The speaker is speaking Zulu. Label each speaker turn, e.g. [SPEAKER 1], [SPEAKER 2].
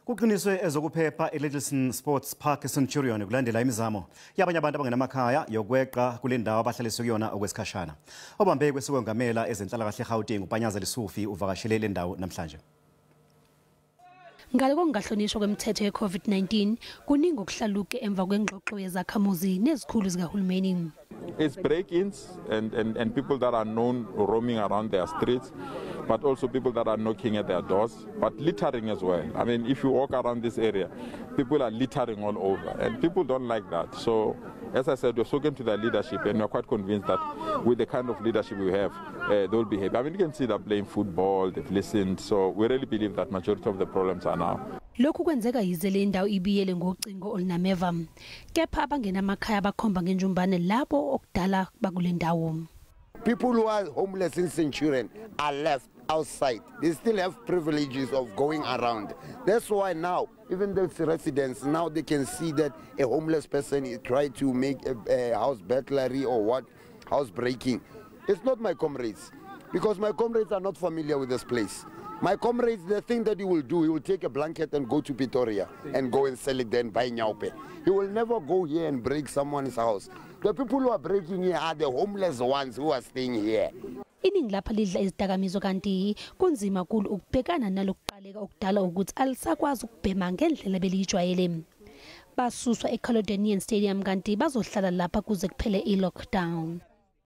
[SPEAKER 1] Kuqiniswe ezokuphepha eLyttleton Sports Park eCenturion kulandela imizamo yabanye abantu abangenamakhaya yokweqa kulendawo abahlaliswe kuyona okwesikhashana. Obambe kwesikwengamela ezenhlalakahle eGauteng uPanyaza Lesusi uvakashele lendawo namhlanje.
[SPEAKER 2] Ngale kongahlonishwa kwemithetho ye-COVID-19 kuningi okuhlaluke emva kwengxoxo yezakhamuzi nezikhulu zikahulumeni.
[SPEAKER 3] It's break-ins and people that are known roaming around their streets, but also people that are knocking at their doors, but littering as well. I mean, if you walk around this area, people are littering all over, and people don't like that. So, as I said, we've spoken to their leadership, and we're quite convinced that with the kind of leadership we have, they'll behave. I mean, you can see they're playing football, they've listened, so we really believe that majority of the problems are now.
[SPEAKER 2] Lokhu kwenzeka yize le ndawo ibiyele ngocingo olunameva. Kepha abangenamakhaya bakhomba ngenjumbane labo okudala bakulendawo.
[SPEAKER 4] People who are homeless in Centurion are left outside. They still have privileges of going around. That's why now, even the residents, now they can see that a homeless person is trying to make a house burglary or what, house breaking. It's not my comrades, because my comrades are not familiar with this place. My comrades, the thing that he will do, he will take a blanket and go to Pretoria and go and sell it then buy nyaupe. He will never go here and break someone's house. The people who are breaking here are the homeless ones who are staying here.
[SPEAKER 2] Iningi lapha lidla izidakamizwa kanti kunzima kakhulu ukubhekana nalokuqaleka okudala ukuthi alisakwazi ukubhema ngendlela belijwayele. Basuswa eCaledonian Stadium kanti bazohlala lapha kuze kuphele ilockdown.